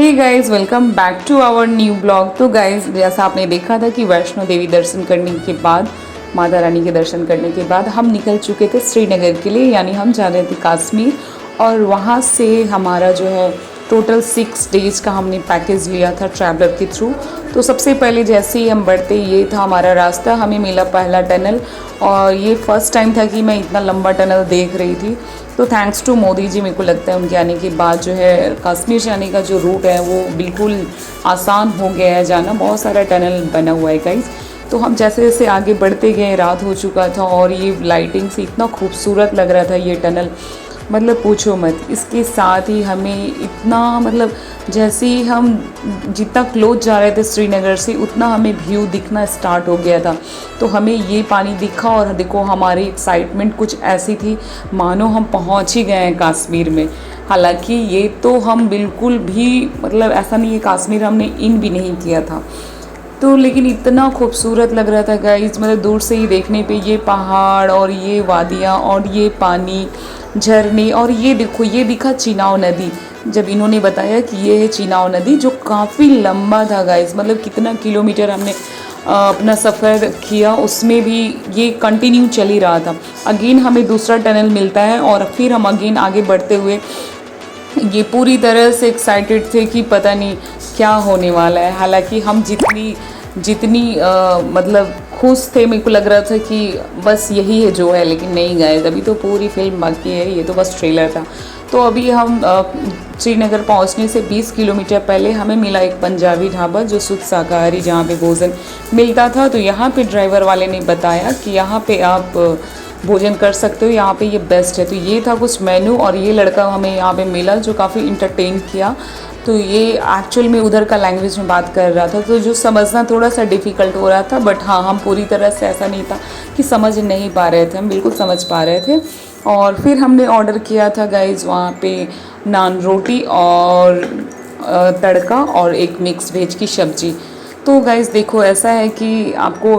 Hey guys, welcome back to our new blog. तो guys, जैसा आपने देखा था कि वैष्णो देवी दर्शन करने के बाद, माता रानी के दर्शन करने के बाद हम निकल चुके थे श्रीनगर के लिए, यानी हम जा रहे थे कश्मीर। और वहाँ से हमारा जो है टोटल 6 डेज का हमने पैकेज लिया था ट्रैवलर के थ्रू। तो सबसे पहले जैसे ही हम बढ़ते, ये था हमारा रास्ता, हमें मिला पहला टनल। और ये फर्स्ट टाइम था कि मैं इतना लंबा टनल देख रही थी। तो थैंक्स टू मोदी जी, मेरे को लगता है उनके आने के बाद जो है कश्मीर जाने का जो रूट है वो बिल्कुल आसान हो गया है जाना। बहुत सारा टनल बना हुआ है गाइस। तो हम जैसे जैसे आगे बढ़ते गए, रात हो चुका था और ये लाइटिंग से इतना खूबसूरत लग रहा था ये टनल, मतलब पूछो मत। इसके साथ ही हमें इतना, मतलब जैसे ही हम जितना क्लोज जा रहे थे श्रीनगर से, उतना हमें व्यू दिखना स्टार्ट हो गया था। तो हमें ये पानी दिखा और देखो हमारी एक्साइटमेंट कुछ ऐसी थी मानो हम पहुंच ही गए हैं कश्मीर में। हालांकि ये तो हम बिल्कुल भी, मतलब ऐसा नहीं है, कश्मीर हमने इन भी नहीं किया था। तो लेकिन इतना खूबसूरत लग रहा था गाइस, मतलब दूर से ही देखने पे ये पहाड़ और ये वादियाँ और ये पानी, झरने, और ये देखो ये दिखा चिनाव नदी। जब इन्होंने बताया कि ये है चिनाव नदी, जो काफ़ी लंबा था गाइस, मतलब कितना किलोमीटर हमने अपना सफ़र किया, उसमें भी ये कंटिन्यू चल ही रहा था। अगेन हमें दूसरा टनल मिलता है और फिर हम अगेन आगे बढ़ते हुए ये पूरी तरह से एक्साइटेड थे कि पता नहीं क्या होने वाला है। हालांकि हम जितनी जितनी मतलब खुश थे, मेरे को लग रहा था कि बस यही है जो है, लेकिन नहीं गए, अभी तो पूरी फिल्म बाकी है, ये तो बस ट्रेलर था। तो अभी हम श्रीनगर पहुंचने से 20 किलोमीटर पहले हमें मिला एक पंजाबी ढाबा जो शुद्ध शाकाहारी, जहाँ पे भोजन मिलता था। तो यहाँ पे ड्राइवर वाले ने बताया कि यहाँ पे आप भोजन कर सकते हो, यहाँ पे ये बेस्ट है। तो ये था कुछ मेनू, और ये लड़का हमें यहाँ पे मिला जो काफ़ी इंटरटेन किया। तो ये एक्चुअल में उधर का लैंग्वेज में बात कर रहा था, तो जो समझना थोड़ा सा डिफ़िकल्ट हो रहा था। बट हाँ, हम पूरी तरह से ऐसा नहीं था कि समझ नहीं पा रहे थे, हम बिल्कुल समझ पा रहे थे। और फिर हमने ऑर्डर किया था गाइज वहाँ पे नान रोटी और तड़का और एक मिक्स वेज की सब्ज़ी। तो गाइज़ देखो, ऐसा है कि आपको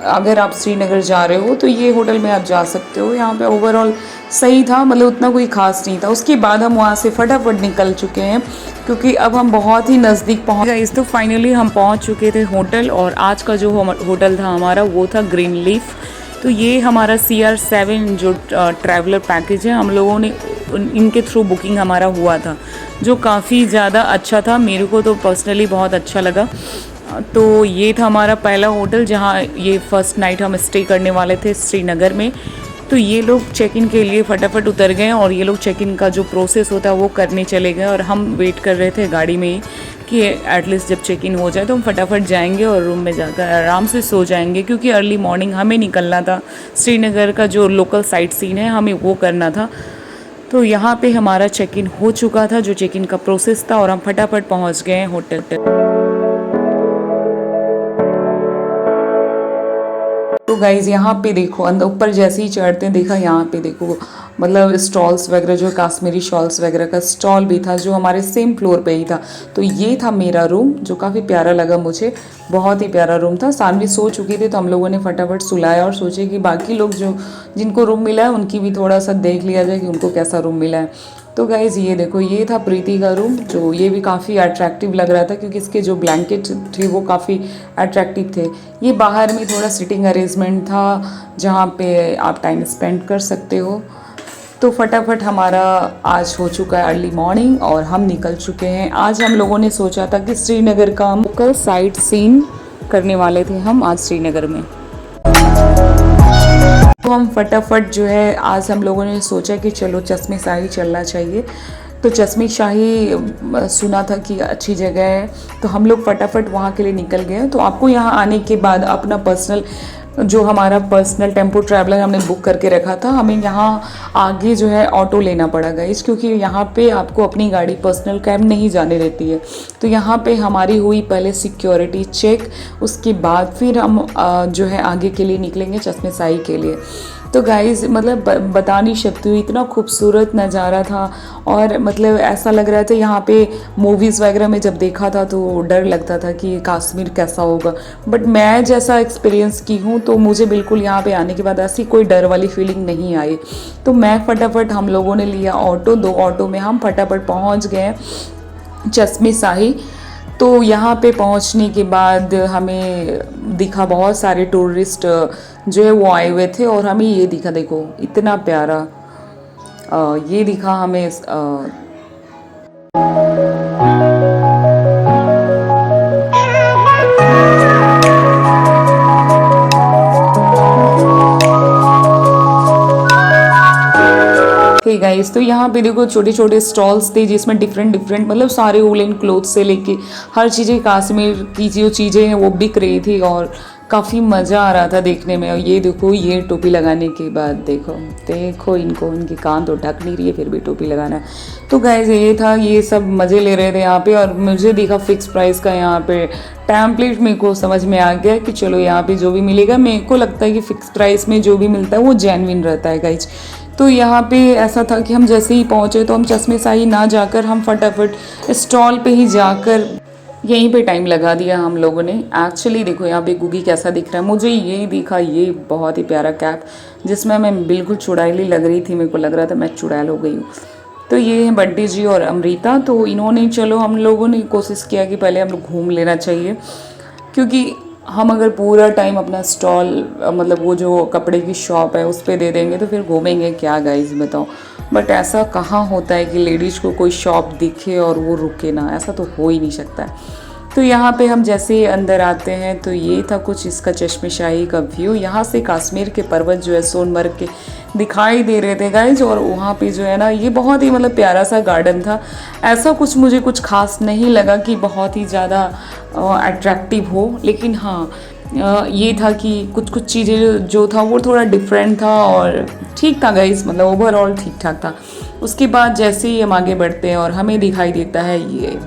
अगर आप श्रीनगर जा रहे हो तो ये होटल में आप जा सकते हो। यहाँ पे ओवरऑल सही था, मतलब उतना कोई ख़ास नहीं था। उसके बाद हम वहाँ से फटाफट निकल चुके हैं क्योंकि अब हम बहुत ही नज़दीक पहुँच गए। तो फाइनली हम पहुँच चुके थे होटल, और आज का जो होटल था हमारा वो था ग्रीन लीफ। तो ये हमारा CR7 जो ट्रैवलर पैकेज है, हम लोगों ने इनके थ्रू बुकिंग हमारा हुआ था, जो काफ़ी ज़्यादा अच्छा था। मेरे को तो पर्सनली बहुत अच्छा लगा। तो ये था हमारा पहला होटल जहाँ ये फर्स्ट नाइट हम स्टे करने वाले थे श्रीनगर में। तो ये लोग चेक इन के लिए फटाफट उतर गए और ये लोग चेक इन का जो प्रोसेस होता है वो करने चले गए, और हम वेट कर रहे थे गाड़ी में ही कि एटलीस्ट जब चेक इन हो जाए तो हम फटाफट जाएंगे और रूम में जाकर आराम से सो जाएंगे, क्योंकि अर्ली मॉर्निंग हमें निकलना था। श्रीनगर का जो लोकल साइट सीन है हमें वो करना था। तो यहाँ पे हमारा चेक इन हो चुका था, जो चेक इन का प्रोसेस था, और हम फटाफट पहुँच गए होटल पर। तो गाइज़ यहाँ पे देखो, अंदर ऊपर जैसे ही चढ़ते हैं देखा, यहाँ पे देखो मतलब स्टॉल्स वगैरह, जो काश्मीरी शॉल्स वगैरह का स्टॉल भी था जो हमारे सेम फ्लोर पे ही था। तो ये था मेरा रूम, जो काफ़ी प्यारा लगा मुझे, बहुत ही प्यारा रूम था। सानवी सो चुकी थी तो हम लोगों ने फटाफट सुलाया और सोचे कि बाकी लोग जो जिनको रूम मिला है उनकी भी थोड़ा सा देख लिया जाए कि उनको कैसा रूम मिला है। तो गाइज़ ये देखो, ये था प्रीति का रूम, जो ये भी काफ़ी अट्रैक्टिव लग रहा था क्योंकि इसके जो ब्लैंकेट थे वो काफ़ी अट्रैक्टिव थे। ये बाहर में थोड़ा सिटिंग अरेंजमेंट था जहाँ पे आप टाइम स्पेंड कर सकते हो। तो फटाफट हमारा आज हो चुका है अर्ली मॉर्निंग और हम निकल चुके हैं। आज हम लोगों ने सोचा था कि श्रीनगर का हम लोकल साइट सीन करने वाले थे हम आज श्रीनगर में। तो हम फटाफट जो है, आज हम लोगों ने सोचा कि चलो चश्मे शाही चलना चाहिए। तो चश्मे शाही सुना था कि अच्छी जगह है, तो हम लोग फटाफट वहाँ के लिए निकल गए। तो आपको यहाँ आने के बाद अपना पर्सनल, जो हमारा पर्सनल टेम्पो ट्रैवलर हमने बुक करके रखा था, हमें यहाँ आगे जो है ऑटो लेना पड़ा गाइस, क्योंकि यहाँ पे आपको अपनी गाड़ी पर्सनल कैब नहीं जाने देती है। तो यहाँ पे हमारी हुई पहले सिक्योरिटी चेक, उसके बाद फिर हम जो है आगे के लिए निकलेंगे चश्मे शाही के लिए। तो गाइज़ मतलब बता नहीं सकती हूँ, इतना खूबसूरत नज़ारा था, और मतलब ऐसा लग रहा था यहाँ पे मूवीज़ वगैरह में जब देखा था तो डर लगता था कि कश्मीर कैसा होगा, बट मैं जैसा एक्सपीरियंस की हूँ तो मुझे बिल्कुल यहाँ पे आने के बाद ऐसी कोई डर वाली फीलिंग नहीं आई। तो मैं फटाफट, हम लोगों ने लिया ऑटो, 2 ऑटो में हम फटाफट पहुँच गए चश्मे शाही। तो यहाँ पे पहुँचने के बाद हमें दिखा बहुत सारे टूरिस्ट जो है वो आए हुए थे, और हमें ये दिखा, देखो इतना प्यारा ये दिखा हमें हे गाइस, तो यहाँ पे देखो छोटे छोटे स्टॉल्स थे जिसमें डिफरेंट डिफरेंट मतलब सारे वूलन क्लोथ्स से लेके हर चीज़ें कश्मीर की जो चीज़ें हैं वो बिक रही थी, और काफ़ी मज़ा आ रहा था देखने में। और ये देखो, ये टोपी लगाने के बाद देखो देखो इनको, इनके कान तो ढक नहीं रही है फिर भी टोपी लगाना है। तो गाइस ये था, ये सब मज़े ले रहे थे यहाँ पे, और मुझे दिखा फिक्स प्राइस का यहाँ पे टैम्पलेट। मेरे को समझ में आ गया कि चलो यहाँ पे जो भी मिलेगा, मेरे को लगता है कि फ़िक्स प्राइस में जो भी मिलता है वो जेन्युइन रहता है गाइज। तो यहाँ पे ऐसा था कि हम जैसे ही पहुँचे तो हम चश्मे शाही ना जाकर हम फटाफट स्टॉल पे ही जाकर यहीं पे टाइम लगा दिया हम लोगों ने। एक्चुअली देखो यहाँ पे गुगी कैसा दिख रहा है, मुझे ये दिखा, ये बहुत ही प्यारा कैप जिसमें मैं बिल्कुल चुड़ैली लग रही थी, मेरे को लग रहा था मैं चुड़ैल हो गई हूँ। तो ये है बड्डी जी और अमृता, तो इन्होंने, चलो हम लोगों ने कोशिश किया कि पहले हम लोग घूम लेना चाहिए, क्योंकि हम अगर पूरा टाइम अपना स्टॉल मतलब वो जो कपड़े की शॉप है उस पर दे देंगे तो फिर घूमेंगे क्या गाइस बताओ। बट ऐसा कहाँ होता है कि लेडीज़ को कोई शॉप दिखे और वो रुके ना, ऐसा तो हो ही नहीं सकता है। तो यहाँ पे हम जैसे ही अंदर आते हैं तो ये था कुछ इसका चश्मेशाही का व्यू। यहाँ से कश्मीर के पर्वत जो है सोनमर्ग के दिखाई दे रहे थे गाइज, और वहाँ पे जो है ना ये बहुत ही मतलब प्यारा सा गार्डन था। ऐसा कुछ मुझे कुछ खास नहीं लगा कि बहुत ही ज़्यादा अट्रैक्टिव हो, लेकिन हाँ ये था कि कुछ कुछ चीज़ें जो था वो थोड़ा डिफरेंट था और ठीक था गाइज, मतलब ओवरऑल ठीक ठाक था। उसके बाद जैसे ही हम आगे बढ़ते हैं और हमें दिखाई देता है ये,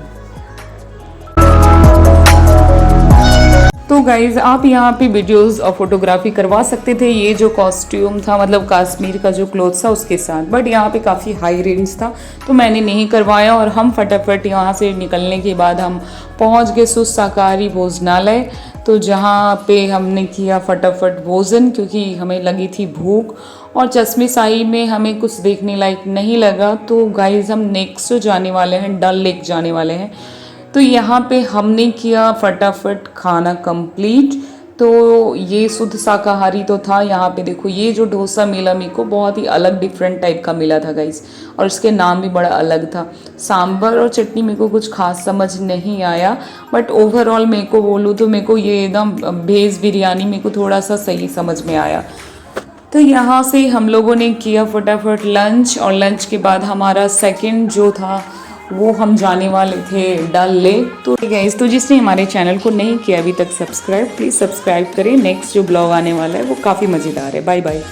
तो गाइज़ आप यहाँ पे वीडियोस और फोटोग्राफी करवा सकते थे ये जो कॉस्ट्यूम था मतलब कश्मीर का जो क्लोथ था उसके साथ, बट यहाँ पे काफ़ी हाई रेंज था तो मैंने नहीं करवाया। और हम फटाफट यहाँ से निकलने के बाद हम पहुँच गए शुद्ध शाकाहारी भोजनालय, तो जहाँ पे हमने किया फटाफट भोजन क्योंकि हमें लगी थी भूख। और चश्मे शाही में हमें कुछ देखने लायक नहीं लगा, तो गाइज़ हम नेक्स्ट जाने वाले हैं, डल लेक जाने वाले हैं। तो यहाँ पे हमने किया फटाफट खाना कंप्लीट। तो ये शुद्ध शाकाहारी तो था। यहाँ पे देखो ये जो डोसा मिला मेरे को बहुत ही अलग डिफरेंट टाइप का मिला था गाइस, और इसके नाम भी बड़ा अलग था। सांभर और चटनी मेरे को कुछ खास समझ नहीं आया, बट ओवरऑल मेरे को बोलूँ तो मेरे को ये एकदम वेज बिरयानी मेरे को थोड़ा सा सही समझ में आया। तो यहाँ से हम लोगों ने किया फटाफट लंच, और लंच के बाद हमारा सेकंड जो था वो हम जाने वाले थे डल लेक। तो गाइस, तो जिसने हमारे चैनल को नहीं किया अभी तक सब्सक्राइब, प्लीज़ सब्सक्राइब करें। नेक्स्ट जो ब्लॉग आने वाला है वो काफ़ी मज़ेदार है। Bye bye.